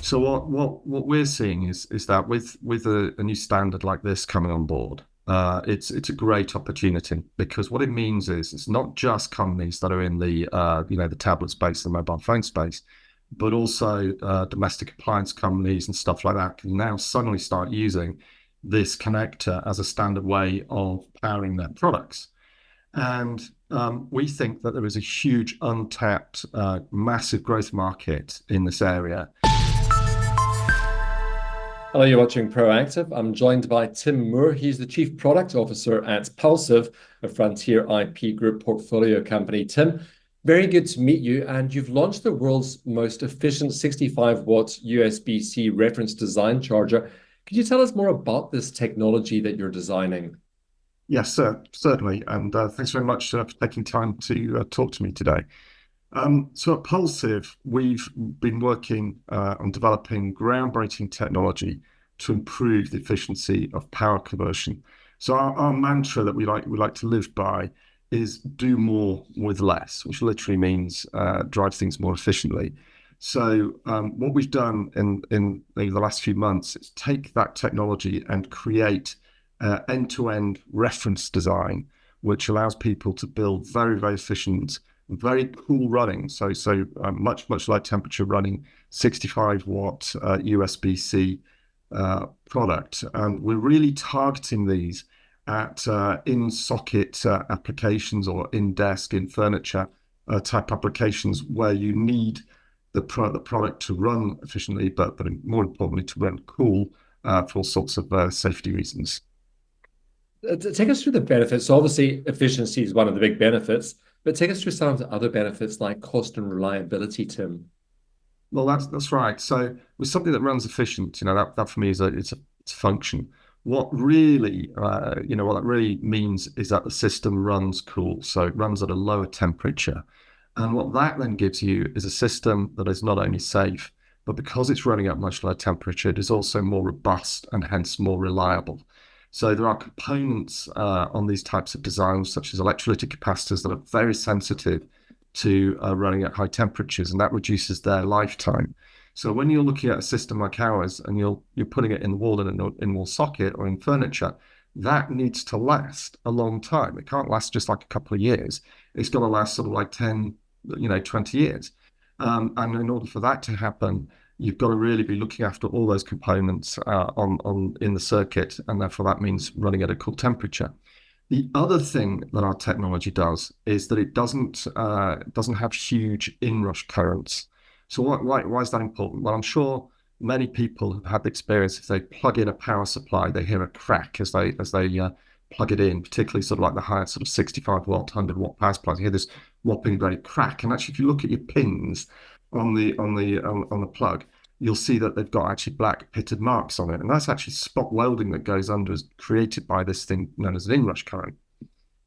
So what we're seeing is that with a new standard like this coming on board, it's a great opportunity because what it means is it's not just companies that are in the the tablet space, the mobile phone space, but also domestic appliance companies and stuff like that can now suddenly start using this connector as a standard way of powering their products. And we think that there is a huge untapped, massive growth market in this area. Hello, you're watching Proactive. I'm joined by Tim Moore. He's the Chief Product Officer at Pulsive, a Frontier IP Group portfolio company. Tim, very good to meet you. And you've launched the world's most efficient 65-watt USB-C reference design charger. Could you tell us more about this technology that you're designing? Yes, sir, certainly. And thanks very much for taking time to talk to me today. So at Pulsive, we've been working on developing groundbreaking technology to improve the efficiency of power conversion. So our mantra that we like to live by is do more with less, which literally means drive things more efficiently. So what we've done in the last few months is take that technology and create end-to-end reference design, which allows people to build very, very efficient, very cool running. So much low temperature running 65 watt USB-C product. And we're really targeting these at in-socket applications or in-desk, in furniture type applications where you need the product to run efficiently, but more importantly, to run cool for all sorts of safety reasons. Take us through the benefits. So obviously, efficiency is one of the big benefits, but take us through some of the other benefits like cost and reliability, Tim. Well, that's right. So with something that runs efficient, that for me is it's a function. What really, what that really means is that the system runs cool, so it runs at a lower temperature, and what that then gives you is a system that is not only safe, but because it's running at much lower temperature, it is also more robust and hence more reliable. So there are components on these types of designs, such as electrolytic capacitors, that are very sensitive to running at high temperatures, and that reduces their lifetime. So when you're looking at a system like ours and you're putting it in the wall in an in-wall socket or in furniture, that needs to last a long time. It can't last just like a couple of years. It's got to last sort of like 10, 20 years. And in order for that to happen, you've got to really be looking after all those components on in the circuit, and therefore that means running at a cool temperature. The other thing that our technology does is that it doesn't have huge inrush currents. So why is that important? Well, I'm sure many people have had the experience if they plug in a power supply, they hear a crack as they plug it in, particularly sort of like the higher sort of 65 watt, 100 watt power supplies. You hear this whopping great crack, and actually, if you look at your pins on the plug, you'll see that they've got actually black pitted marks on it. And that's actually spot welding that goes under, is created by this thing known as an inrush current.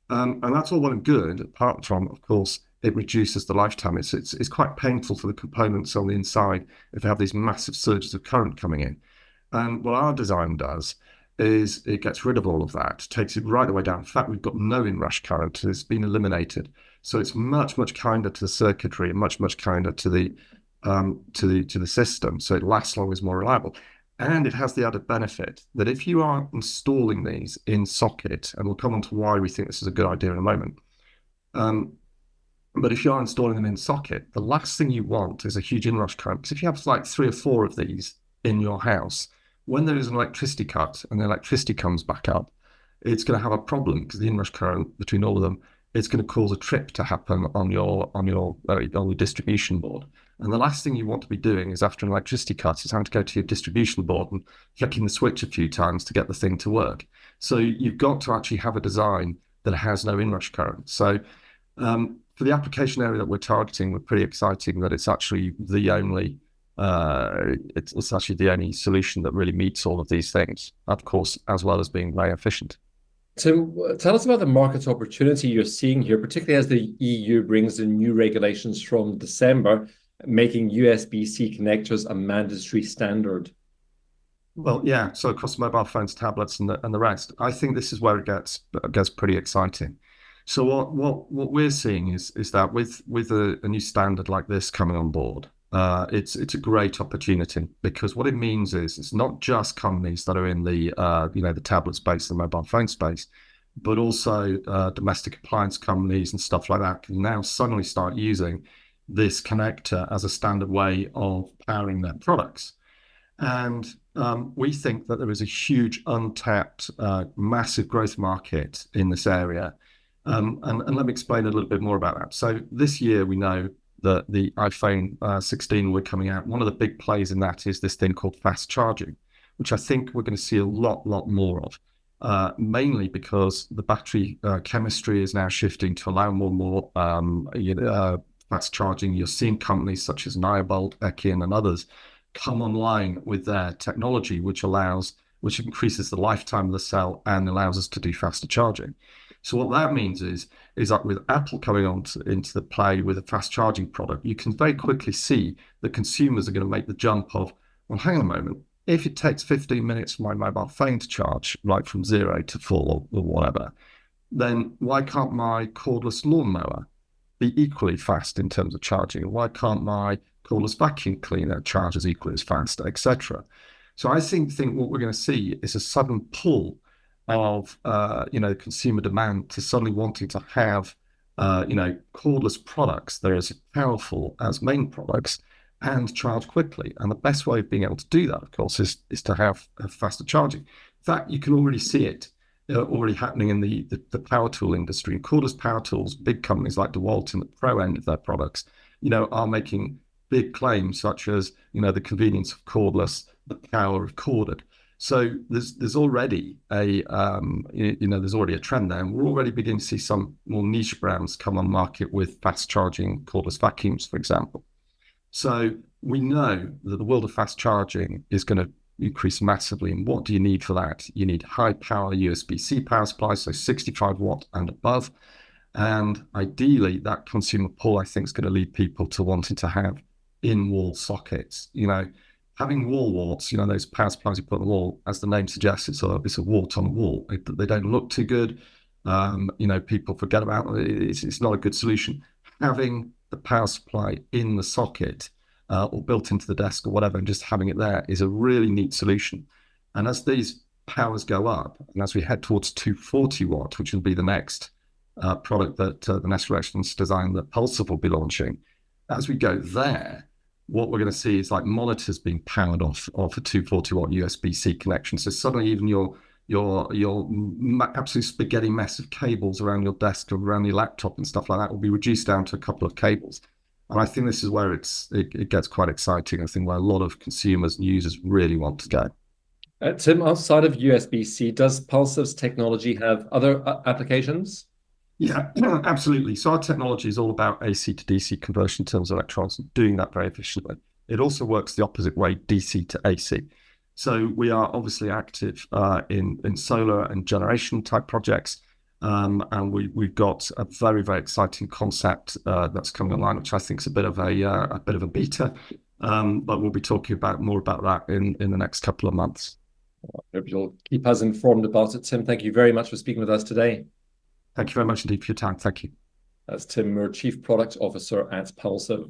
And that's all well and good, apart from, of course, it reduces the lifetime. It's quite painful for the components on the inside if they have these massive surges of current coming in. And what our design does is it gets rid of all of that, takes it right the way down. In fact, we've got no inrush current. It's been eliminated. So it's much kinder to the circuitry and much kinder to the system. So it lasts longer, is more reliable. And it has the added benefit that if you are installing these in socket, and we'll come on to why we think this is a good idea in a moment, but if you are installing them in socket, the last thing you want is a huge inrush current. Because if you have like 3 or 4 of these in your house, when there is an electricity cut and the electricity comes back up, it's going to have a problem because the inrush current between all of them, it's going to cause a trip to happen on your distribution board. And the last thing you want to be doing is after an electricity cut is having to go to your distribution board and flicking the switch a few times to get the thing to work. So you've got to actually have a design that has no inrush current. So for the application area that we're targeting, we're pretty exciting that it's actually the only it's actually the only solution that really meets all of these things, of course, as well as being very efficient. Tim, tell us about the market opportunity you're seeing here, particularly as the EU brings in new regulations from December, making USB-C connectors a mandatory standard. Well, yeah. So across mobile phones, tablets, and the rest, I think this is where it gets pretty exciting. So what we're seeing is that with a new standard like this coming on board, it's a great opportunity, because what it means is it's not just companies that are in the the tablet space, the mobile phone space, but also domestic appliance companies and stuff like that can now suddenly start using this connector as a standard way of powering their products. And we think that there is a huge untapped, massive growth market in this area. And let me explain a little bit more about that. So this year, we know that the iPhone 16 we're coming out, one of the big plays in that is this thing called fast charging, which I think we're going to see a lot more of, mainly because the battery chemistry is now shifting to allow more and more fast charging. You're seeing companies such as Nyobolt, Ekin, and others come online with their technology, which increases the lifetime of the cell and allows us to do faster charging. So what that means is that with Apple coming on into the play with a fast charging product, you can very quickly see that consumers are going to make the jump of, well, hang on a moment, if it takes 15 minutes for my mobile phone to charge, like from 0 to full or whatever, then why can't my cordless lawnmower be equally fast in terms of charging? Why can't my cordless vacuum cleaner charge as equally as fast, etc.? So I think what we're going to see is a sudden pull of consumer demand to suddenly wanting to have cordless products that are as powerful as main products and charge quickly. And the best way of being able to do that, of course, is to have faster charging. In fact, you can already see it already happening in the power tool industry. Cordless power tools, big companies like DeWalt in the pro end of their products, are making big claims such as, the convenience of cordless, the power of corded. So there's already a trend there, and we're already beginning to see some more niche brands come on market with fast charging cordless vacuums, for example. So we know that the world of fast charging is going to increase massively. And what do you need for that? You need high power USB-C power supply, so 65 watt and above. And ideally, that consumer pull, I think, is going to lead people to wanting to have in-wall sockets. Having wall warts, those power supplies you put on the wall, as the name suggests, it's a wart on the wall. They don't look too good. People forget about it. It's not a good solution. Having the power supply in the socket or built into the desk or whatever, and just having it there is a really neat solution. And as these powers go up, and as we head towards 240 watt, which will be the next product that the Nest Electronics design that Pulsive will be launching, as we go there, what we're going to see is like monitors being powered off a 240 watt USB-C connection. So suddenly even your absolute spaghetti mess of cables around your desk or around your laptop and stuff like that will be reduced down to a couple of cables. And I think this is where it gets quite exciting. I think where a lot of consumers and users really want to go. Tim, outside of USB-C, does Pulsive's technology have other applications? Yeah, absolutely. So our technology is all about AC to DC conversion in terms of electrons, and doing that very efficiently. It also works the opposite way, DC to AC. So we are obviously active in solar and generation type projects. And we've got a very, very exciting concept that's coming online, which I think is a bit of a beta. But we'll be talking more about that in the next couple of months. I hope you'll keep us informed about it, Tim. Thank you very much for speaking with us today. Thank you very much indeed for your time. Thank you. That's Tim Moore, Chief Product Officer at Pulsive.